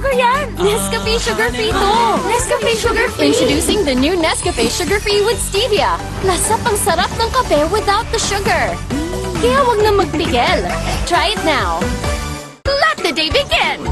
sugar yan! Nescafe Sugar-Free to! Nescafe Sugar-Free! Introducing the new Nescafe Sugar-Free with Stevia. Lasap ang sarap ng kape without the sugar. Kaya wag na magpigil. Try it now. Let the day begin!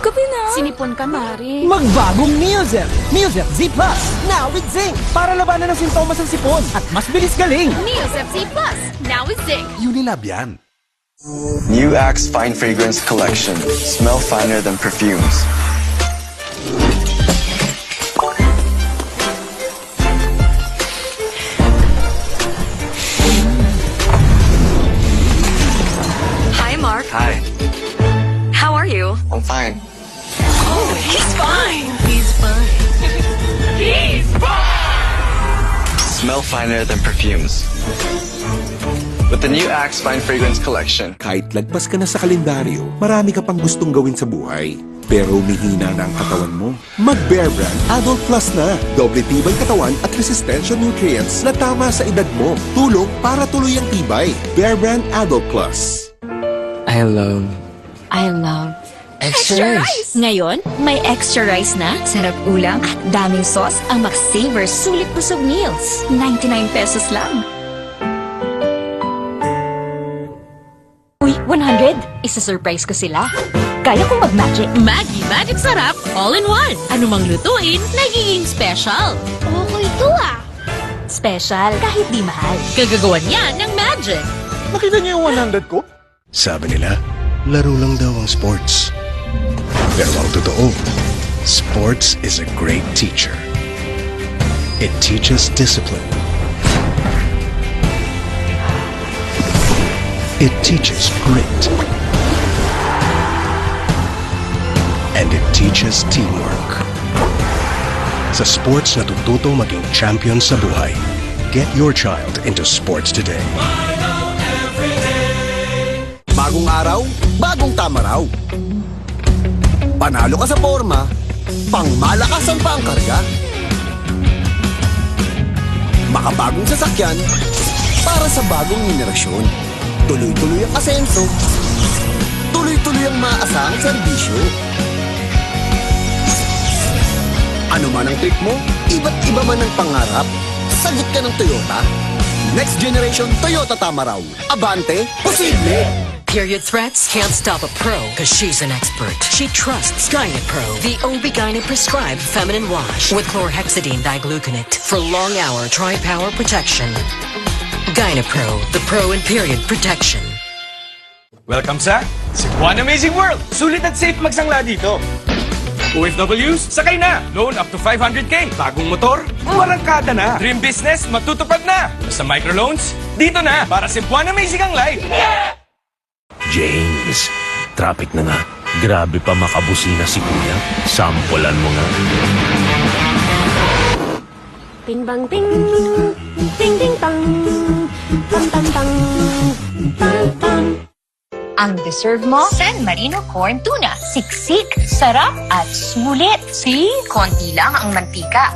Kape na! Sinipon ka, Mari. Magbagong Neozep! Neozep Z Plus! Now with zinc! Para labanan ng sintomas ng sipon at mas bilis galing! Neozep Z Plus, now with zinc. Unilab yan. New Axe Fine Fragrance Collection. Smell finer than perfumes. Hi, Mark. Hi, How are you? I'm fine. Oh, he's fine. He's fine. He's Smell finer than perfumes. With the new Axe Fine Fragrance Collection. Kahit lagpas ka na sa kalendaryo, marami ka pang gustong gawin sa buhay. Pero umihina na ang katawan mo. Mag-Bear Brand Adult Plus na. Doble tibay katawan at resistensya nutrients na tama sa edad mo. Tulong para tuloy ang tibay. Bear Brand Adult Plus. I love Extra rice! Ngayon, may extra rice na, sarap ulam at daming sauce ang Max Savers Sulit Busog Meals. 99 pesos lang. Uy, 100! Isa-surprise ko sila. Kaya kong mag-magic. Maggie Magic Sarap, all-in-one. Anumang lutuin, nagiging special. Okay to ah! Special kahit di mahal. Kagagawan yan ng magic. Nakita niyo yung 100 ko? Sabi nila, laro lang daw ang sports. Pero ang totoo, sports is a great teacher. It teaches discipline. It teaches grit. And it teaches teamwork. Sa sports natututo maging champion sa buhay. Get your child into sports today. Bagong araw, bagong tama raw. Panalo ka sa forma, pangmalakasan pa ang karga. Makabagong sasakyan, para sa bagong henerasyon. Tuloy-tuloy ang asenso, tuloy-tuloy ang maasahang serbisyo. Ano man ang trip mo, iba't iba man ang pangarap, sagot ka ng Toyota. Next generation Toyota Tamaraw. Abante, posible! Period threats can't stop a pro because she's an expert. She trusts Gynapro, the OB-GYN prescribed feminine wash with chlorhexidine digluconate for long-hour tri-power protection. Gynapro, the pro in period protection. Welcome sa Cebuan Amazing World! Sulit at safe magsangla dito. OFWs, sakay na! Loan up to 500k. Bagong motor, warangkada na. Dream business, matutupad na. Sa microloans, dito na. Para Cebuan Amazing ang life. Yeah! James, traffic na nga. Grabe pa makabusina si Kuya. Sampulan mo nga. Ting bang ting, ting ting tang, tang tang tang, tang tang. Ang deserve mo, San Marino Corn Tuna. Siksik, sarap at sulit. See? Konti lang ang mantika.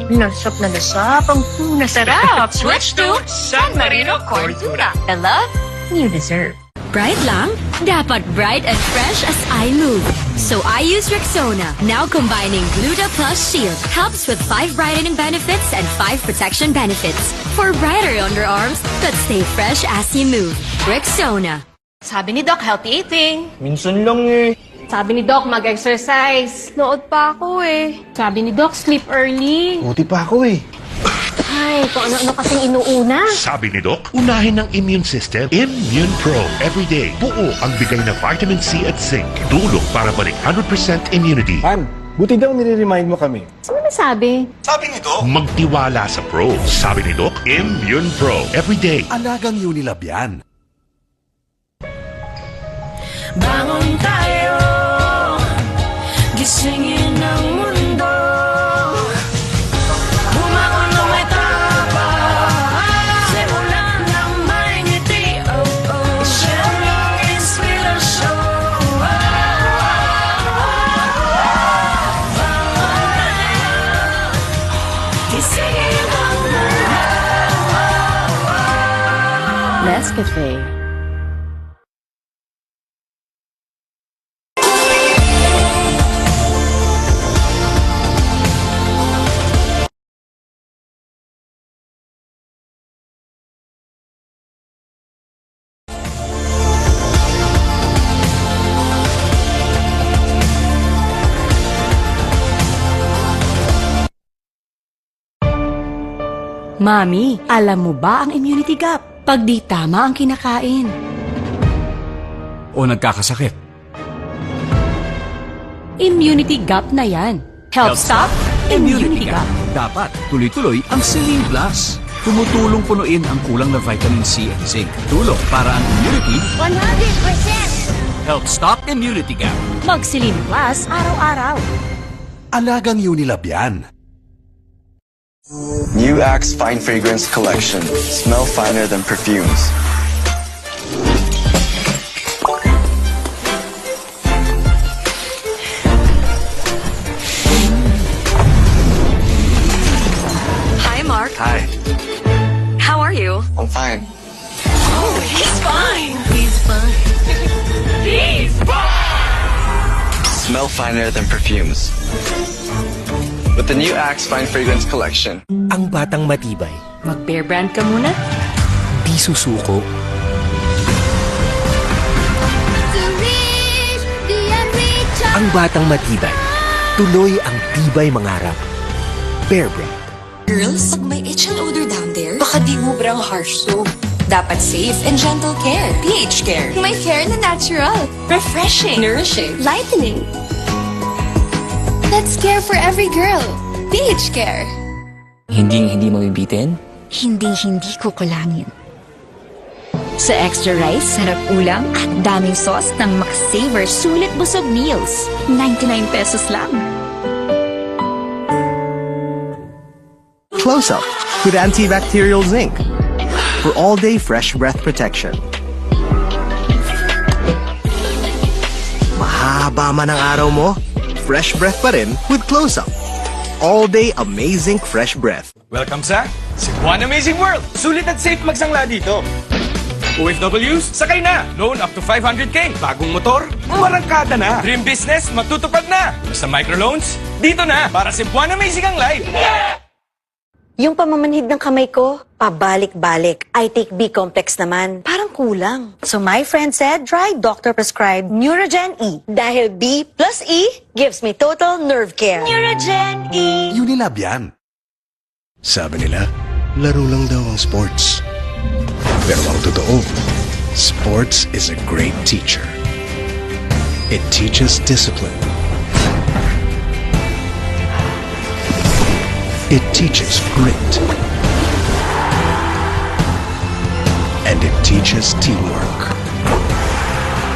Lasap na lasap ang tuna sarap. Switch to San Marino Corn Tuna. The love you deserve. Bright lang? Dapat bright and fresh as I move. So I use Rexona, now combining Gluta Plus Shield. Helps with 5 brightening benefits and 5 protection benefits. For brighter underarms that stay fresh as you move. Rexona. Sabi ni Doc, healthy eating. Minsan lang eh. Sabi ni Doc, mag-exercise. Nood pa ako eh. Sabi ni Doc, sleep early. Buti pa ako eh. Ay, kung ano-ano kasing inuuna. Sabi ni Doc, unahin ng immune system. Immune Pro. Everyday. Buo ang bigay na vitamin C at zinc. Tulong para balik 100% immunity. Han, buti daw nire-remind mo kami. Sino nasabi? Sabi nito, Magtiwala sa Pro. Sabi ni Doc, Immune Pro. Everyday. Alagang Unilab yan. Bangon tayo, gisingin ang mundo. Bumangon na may tapa, simulan ng may ngiti. Oh, oh, share ng inspirasyon. Bangon tayo, gisingin ang mundo. Nescafe. Mami, alam mo ba ang immunity gap? Pag di tama ang kinakain. O nagkakasakit. Immunity gap na yan. Help stop immunity gap. Dapat tuloy-tuloy ang Celine Plus. Tumutulong punuin ang kulang na vitamin C at zinc. Tulong para ang immunity 100%! help stop immunity gap. Mag-Celine Plus araw-araw. Alagang Unilab yan. New Axe Fine Fragrance Collection. Smell finer than perfumes. Hi, Mark. Hi, How are you? I'm fine. Oh, he's fine. He's fine. Smell finer than perfumes. With the new Axe Fine Fragrance Collection. Ang batang matibay, Mag-bear brand ka muna. di susuko. To reach the unreachable. Ang batang matibay, tuloy ang tibay mangarap. Bear Brand. Girls, pag may itch and odor down there, baka di mubrang harsh soap. Dapat safe and gentle care. pH Care. May care na natural. Refreshing. Nourishing. Lightening. That's care for every girl. pH Care. Hindi mabibitin? Hindi kukulangin. Sa extra rice, sarap ulam, at daming sauce ng makasavor sulit busog meals. 99 pesos lang. Close Up with antibacterial zinc for all-day fresh breath protection. Mahaba man ang araw mo, fresh breath pa rin with Close Up. All-day amazing fresh breath. Welcome sa Cebuan Amazing World! Sulit at safe magsangla dito. OFWs, sakay na! Loan up to 500k. Bagong motor, marangkada na. Dream business, matutupad na. Basta microloans, dito na. Para Cebuan Amazing ang life. Yung pamamanhid ng kamay ko, pabalik-balik. I take B-complex naman. Parang kulang. So my friend said, try doctor-prescribed Neurogen E. Dahil B plus E gives me total nerve care. Neurogen E. Unilab yan. Sabi nila, laro lang daw ang sports. Pero ang totoo, sports is a great teacher. It teaches discipline. It teaches grit. And it teaches teamwork.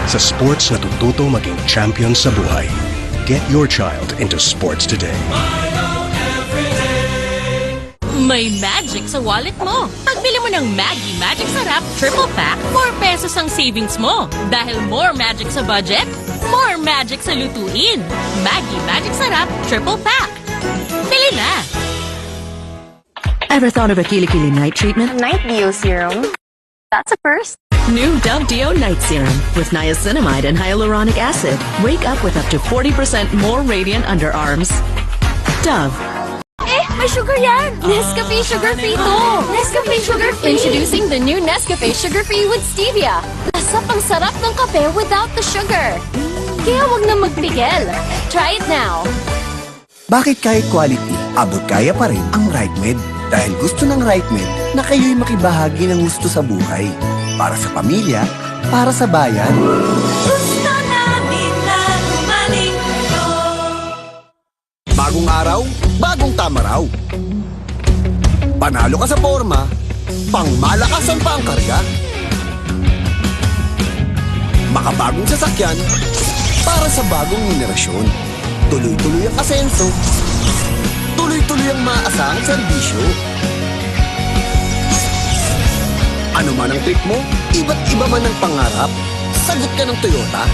Sa sports natututo maging champion sa buhay. Get your child into sports today. May magic sa wallet mo. Pagbili mo ng Maggi Magic Sarap Triple Pack, 4 pesos ang savings mo. Dahil more magic sa budget, more magic sa lutuin. Maggi Magic Sarap Triple Pack. Bili na! Ever thought of a Kilikili night treatment? Night Dio Serum. That's a first. New Dove Dio Night Serum with niacinamide and hyaluronic acid. Wake up with up to 40% more radiant underarms. Dove. May sugar yan! Nescafe Sugar Free to! Nescafe Sugar Free! Introducing the new Nescafe Sugar Free with Stevia. Lasa pang sarap ng kape without the sugar. Kaya wag na magpigil. Try it now. Bakit kahit quality, abot kaya pa rin ang Right Med? Dahil gusto ng Right Med na kayo'y makibahagi ng gusto sa buhay. Para sa pamilya, para sa bayan. Gusto namin na gumaling to. Bagong araw, bagong tama raw. Panalo ka sa forma, pangmalakasan pa ang karga. Makabagong sasakyan, para sa bagong henerasyon. Tuloy-tuloy ang asenso, tuloy-tuloy ang maaasahang serbisyo. Ano man ang trip mo, iba't iba man ang pangarap, sagot ka ng Toyota.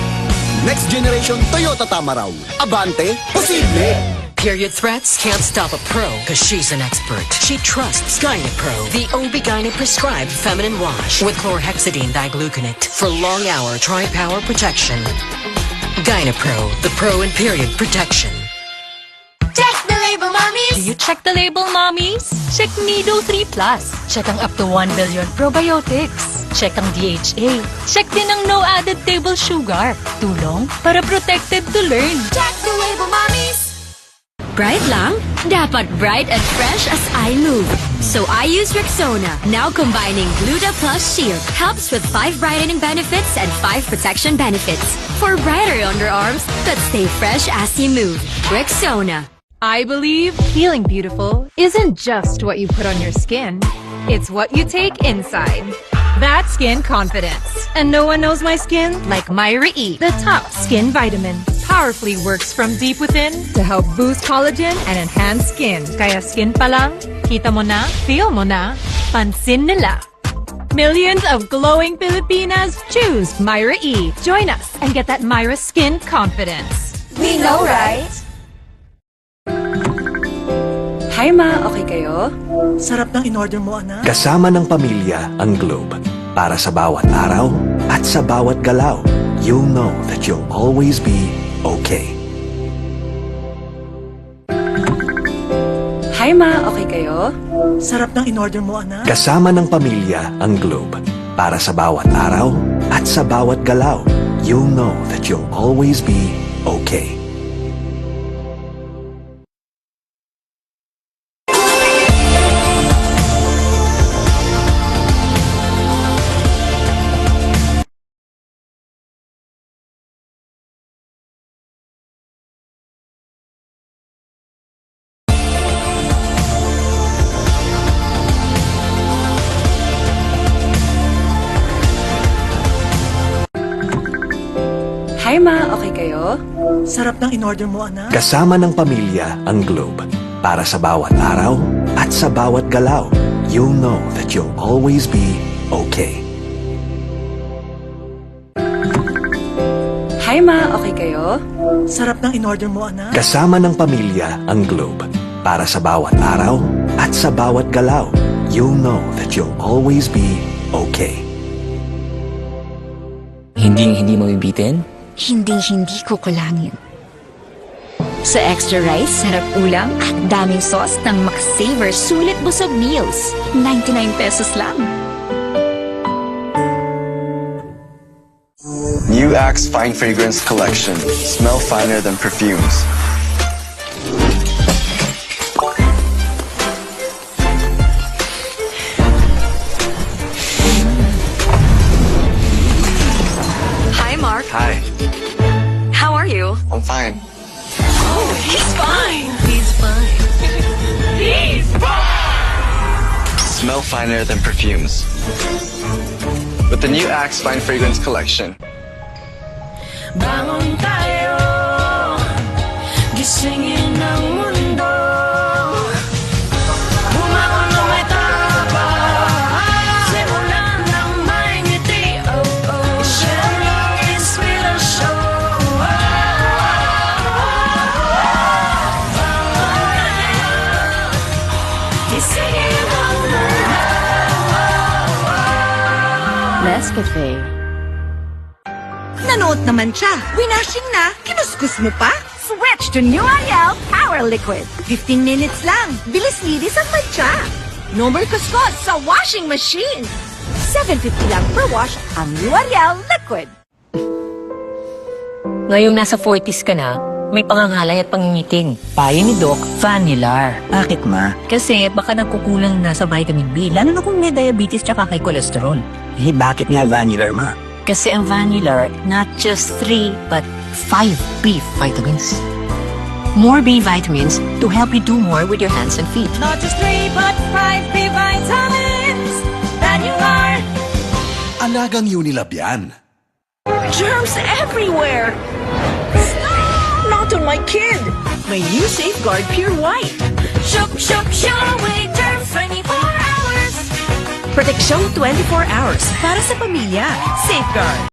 Next generation Toyota Tamaraw. Abante, posible! Period threats can't stop a pro because she's an expert. She trusts Gynapro, the OB-GYN prescribed feminine wash with chlorhexidine digluconate for long-hour tri-power protection. Gynapro, the pro in period protection. Check the label, mommies! Do you check the label, mommies? Check Nido 3 Plus. Check ang up to 1 billion probiotics. Check ang DHA. Check din ang no added table sugar. Tulong para protected to learn. Check the label, mommies! bright lang? Dapat bright and fresh as I move. So I use Rexona, now combining Gluta Plus Shield. Helps with 5 brightening benefits and 5 protection benefits. For brighter underarms that stay fresh as you move. Rexona. I believe feeling beautiful isn't just what you put on your skin. It's what you take inside. That's skin confidence. And no one knows my skin like Myra E, the top skin vitamin. Powerfully works from deep within to help boost collagen and enhance skin. Kaya skin pa lang, kita mo na, feel mo na, pansin nila. Millions of glowing Filipinas choose Myra E. Join us and get that Myra skin confidence. We know, right? Hi ma, okay kayo? Sarap ng in-order mo, anak. Kasama ng pamilya ang Globe. Para sa bawat araw at sa bawat galaw, you'll know that you'll always be okay. Hi ma, okay kayo? Sarap ng in-order mo, anak. Kasama ng pamilya ang Globe. Para sa bawat araw at sa bawat galaw, you'll know that you'll always be okay. Hi ma, okay kayo? Sarap ng in-order mo, anak. Kasama ng pamilya ang Globe. Para sa bawat araw at sa bawat galaw, you'll know that you'll always be okay. Hi ma, okay kayo? Sarap ng in-order mo, anak. Kasama ng pamilya ang Globe. Para sa bawat araw at sa bawat galaw, you'll know that you'll always be okay. Hindi mabibitin? Hindi ko kulangin. Sa extra rice, sarap ulam at daming sauce ng McSaver Sulit Busog Meals. 99 pesos lang. New Axe Fine Fragrance Collection. Smell finer than perfumes. Hi, Mark. Hi, How are you? I'm fine. Oh, he's fine. He's fine. He's fine. Smell finer than perfumes. With the new Axe Fine Fragrance Collection. Bangon tayo, gisingin ang mundo. Bumangon na may tapang, simulan ng may ngiti. Oh, oh, share your inspirasyon. Bangon tayo, gisingin ang mundo. Nescafe. Nanood naman siya. Winashing na. Kinuskus mo pa. Switch to New Ariel Power Liquid. 15 minutes lang. Bilis-linis ang matcha. No more kuskus sa washing machine. $7.50 lang per wash ang New Ariel Liquid. Ngayong nasa 40s ka na, may pangangalay at pangingiting. Payo ni Doc, Vanilar. Bakit ma? Kasi baka nagkukulang na sa vitamin B, lalo na kung may diabetes tsaka kay cholesterol. Eh, bakit nga Vanilar ma? Kasi ang Vanilar, not just 3, but 5 B vitamins. More B vitamins to help you do more with your hands and feet. Not just 3, but 5 B vitamins that you are. Alagang Unilab yan. Germs everywhere. Not on my kid. My new Safeguard Pure White. Shook, away germs 24 hours. Proteksyon 24 hours para sa pamilya. Safeguard.